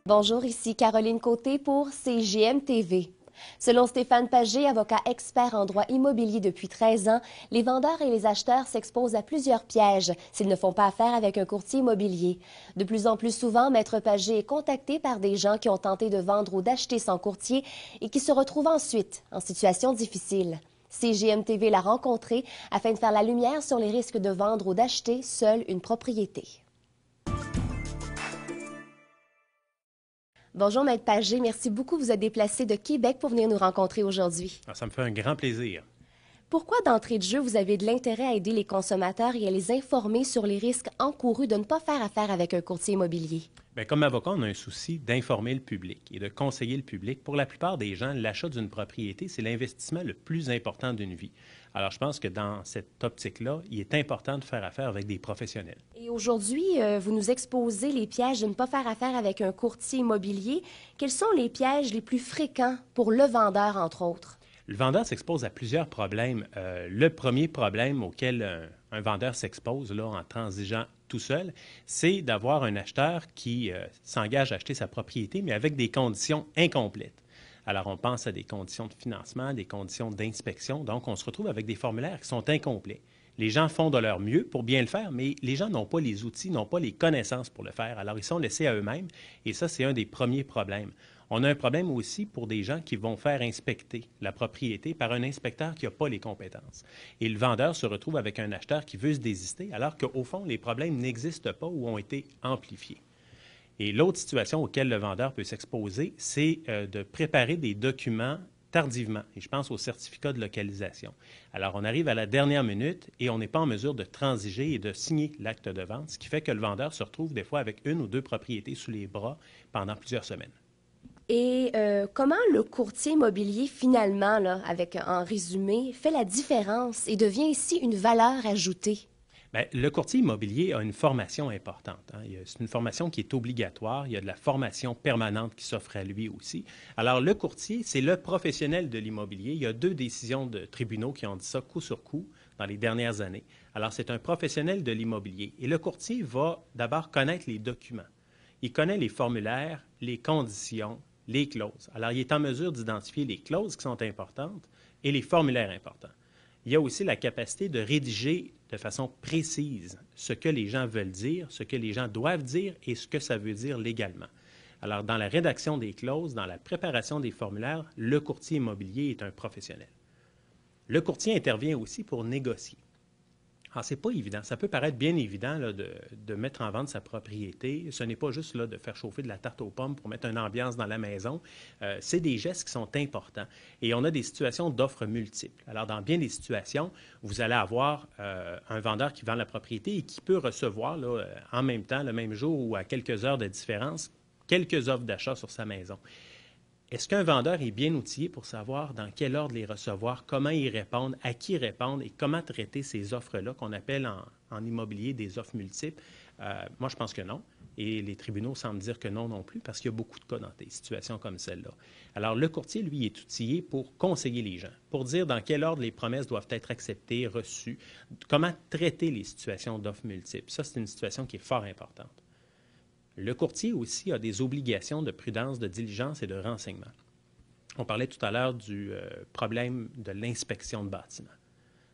Bonjour, ici Caroline Côté pour CJM TV. Selon Stéphane Pagé, avocat expert en droit immobilier depuis 13 ans, les vendeurs et les acheteurs s'exposent à plusieurs pièges s'ils ne font pas affaire avec un courtier immobilier. De plus en plus souvent, Maître Pagé est contacté par des gens qui ont tenté de vendre ou d'acheter sans courtier et qui se retrouvent ensuite en situation difficile. CJM TV l'a rencontré afin de faire la lumière sur les risques de vendre ou d'acheter seule une propriété. Bonjour, Maître Pagé. Merci beaucoup. Vous êtes déplacé de Québec pour venir nous rencontrer aujourd'hui. Ça me fait un grand plaisir. Pourquoi, d'entrée de jeu, vous avez de l'intérêt à aider les consommateurs et à les informer sur les risques encourus de ne pas faire affaire avec un courtier immobilier? Bien, comme avocat, on a un souci d'informer le public et de conseiller le public. Pour la plupart des gens, l'achat d'une propriété, c'est l'investissement le plus important d'une vie. Alors, je pense que dans cette optique-là, il est important de faire affaire avec des professionnels. Et aujourd'hui, vous nous exposez les pièges de ne pas faire affaire avec un courtier immobilier. Quels sont les pièges les plus fréquents pour le vendeur, entre autres? Le vendeur s'expose à plusieurs problèmes. Le premier problème auquel un vendeur s'expose là, en transigeant tout seul, c'est d'avoir un acheteur qui s'engage à acheter sa propriété, mais avec des conditions incomplètes. Alors, on pense à des conditions de financement, des conditions d'inspection. Donc, on se retrouve avec des formulaires qui sont incomplets. Les gens font de leur mieux pour bien le faire, mais les gens n'ont pas les outils, n'ont pas les connaissances pour le faire. Alors, ils sont laissés à eux-mêmes et ça, c'est un des premiers problèmes. On a un problème aussi pour des gens qui vont faire inspecter la propriété par un inspecteur qui n'a pas les compétences. Et le vendeur se retrouve avec un acheteur qui veut se désister, alors qu'au fond, les problèmes n'existent pas ou ont été amplifiés. Et l'autre situation auquel le vendeur peut s'exposer, c'est de préparer des documents tardivement. Et je pense au certificat de localisation. Alors, on arrive à la dernière minute et on n'est pas en mesure de transiger et de signer l'acte de vente, ce qui fait que le vendeur se retrouve des fois avec une ou deux propriétés sous les bras pendant plusieurs semaines. Et comment le courtier immobilier, finalement, là, en résumé, fait la différence et devient ici une valeur ajoutée? Bien, le courtier immobilier a une formation importante. C'est une formation qui est obligatoire. Il y a de la formation permanente qui s'offre à lui aussi. Alors, le courtier, c'est le professionnel de l'immobilier. Il y a 2 décisions de tribunaux qui ont dit ça coup sur coup dans les dernières années. Alors, c'est un professionnel de l'immobilier. Et le courtier va d'abord connaître les documents. Il connaît les formulaires, les conditions, les clauses. Alors, il est en mesure d'identifier les clauses qui sont importantes et les formulaires importants. Il y a aussi la capacité de rédiger de façon précise ce que les gens veulent dire, ce que les gens doivent dire et ce que ça veut dire légalement. Alors, dans la rédaction des clauses, dans la préparation des formulaires, le courtier immobilier est un professionnel. Le courtier intervient aussi pour négocier. Alors, ce n'est pas évident. Ça peut paraître bien évident là, de mettre en vente sa propriété. Ce n'est pas juste là, de faire chauffer de la tarte aux pommes pour mettre une ambiance dans la maison. C'est des gestes qui sont importants. Et on a des situations d'offres multiples. Alors, dans bien des situations, vous allez avoir un vendeur qui vend la propriété et qui peut recevoir là, en même temps, le même jour ou à quelques heures de différence, quelques offres d'achat sur sa maison. Est-ce qu'un vendeur est bien outillé pour savoir dans quel ordre les recevoir, comment y répondre, à qui répondre et comment traiter ces offres-là qu'on appelle en immobilier des offres multiples? Moi, je pense que non. Et les tribunaux semblent dire que non plus parce qu'il y a beaucoup de cas dans des situations comme celle-là. Alors, le courtier, lui, est outillé pour conseiller les gens, pour dire dans quel ordre les promesses doivent être acceptées, reçues, comment traiter les situations d'offres multiples. Ça, c'est une situation qui est fort importante. Le courtier aussi a des obligations de prudence, de diligence et de renseignement. On parlait tout à l'heure du problème de l'inspection de bâtiment.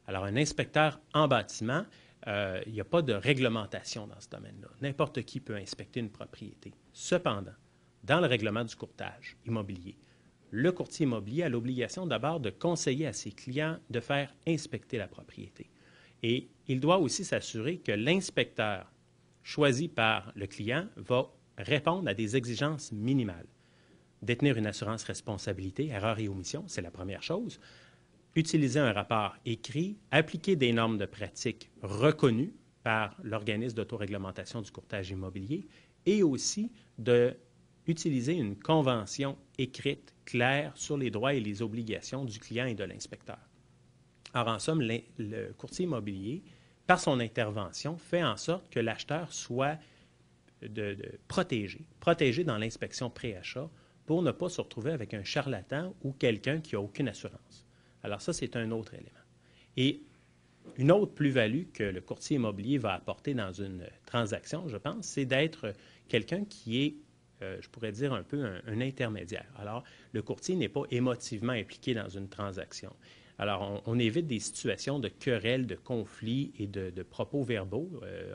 Alors, un inspecteur en bâtiment, il n'y a pas de réglementation dans ce domaine-là. N'importe qui peut inspecter une propriété. Cependant, dans le règlement du courtage immobilier, le courtier immobilier a l'obligation d'abord de conseiller à ses clients de faire inspecter la propriété. Et il doit aussi s'assurer que l'inspecteur choisi par le client va répondre à des exigences minimales. Détenir une assurance responsabilité, erreur et omission, c'est la première chose. Utiliser un rapport écrit, appliquer des normes de pratique reconnues par l'organisme d'autoréglementation du courtage immobilier et aussi d'utiliser une convention écrite, claire, sur les droits et les obligations du client et de l'inspecteur. Alors, en somme, le courtier immobilier, par son intervention, fait en sorte que l'acheteur soit protégé dans l'inspection pré-achat pour ne pas se retrouver avec un charlatan ou quelqu'un qui n'a aucune assurance. Alors ça, c'est un autre élément. Et une autre plus-value que le courtier immobilier va apporter dans une transaction, je pense, c'est d'être quelqu'un qui est je pourrais dire un peu un intermédiaire. Alors, le courtier n'est pas émotivement impliqué dans une transaction. Alors, on évite des situations de querelles, de conflits et de propos verbaux.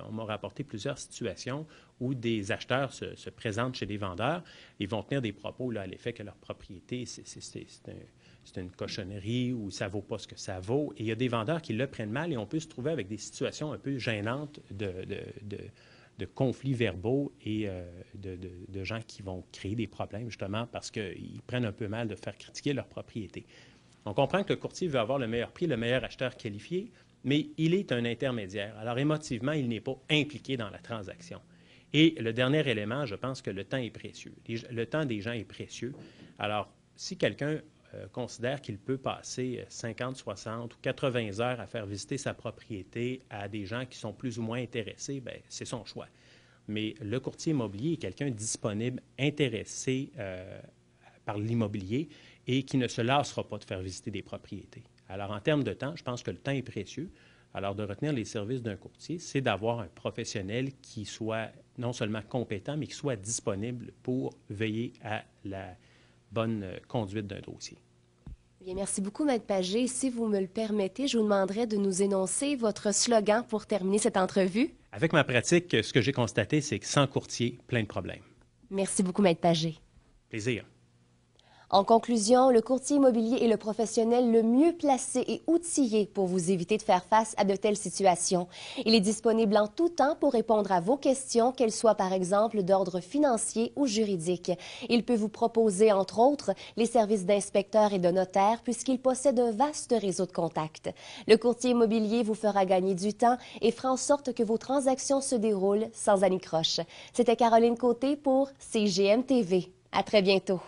On m'a rapporté plusieurs situations où des acheteurs se présentent chez des vendeurs. Ils vont tenir des propos là, à l'effet que leur propriété, c'est une cochonnerie ou ça ne vaut pas ce que ça vaut. Et il y a des vendeurs qui le prennent mal et on peut se trouver avec des situations un peu gênantes de conflits verbaux et de gens qui vont créer des problèmes justement parce qu'ils prennent un peu mal de faire critiquer leur propriété. On comprend que le courtier veut avoir le meilleur prix, le meilleur acheteur qualifié, mais il est un intermédiaire. Alors, émotivement, il n'est pas impliqué dans la transaction. Et le dernier élément, je pense que le temps est précieux. Le temps des gens est précieux. Alors, si quelqu'un considère qu'il peut passer 50, 60 ou 80 heures à faire visiter sa propriété à des gens qui sont plus ou moins intéressés, bien, c'est son choix. Mais le courtier immobilier est quelqu'un disponible, intéressé par l'immobilier et qui ne se lassera pas de faire visiter des propriétés. Alors, en termes de temps, je pense que le temps est précieux. Alors, de retenir les services d'un courtier, c'est d'avoir un professionnel qui soit non seulement compétent, mais qui soit disponible pour veiller à la bonne conduite d'un dossier. Bien, merci beaucoup, Maître Pagé. Si vous me le permettez, je vous demanderai de nous énoncer votre slogan pour terminer cette entrevue. Avec ma pratique, ce que j'ai constaté, c'est que sans courtier, plein de problèmes. Merci beaucoup, Maître Pagé. Plaisir. En conclusion, le courtier immobilier est le professionnel le mieux placé et outillé pour vous éviter de faire face à de telles situations. Il est disponible en tout temps pour répondre à vos questions, qu'elles soient par exemple d'ordre financier ou juridique. Il peut vous proposer, entre autres, les services d'inspecteur et de notaire puisqu'il possède un vaste réseau de contacts. Le courtier immobilier vous fera gagner du temps et fera en sorte que vos transactions se déroulent sans anicroche. C'était Caroline Côté pour CGM TV. À très bientôt.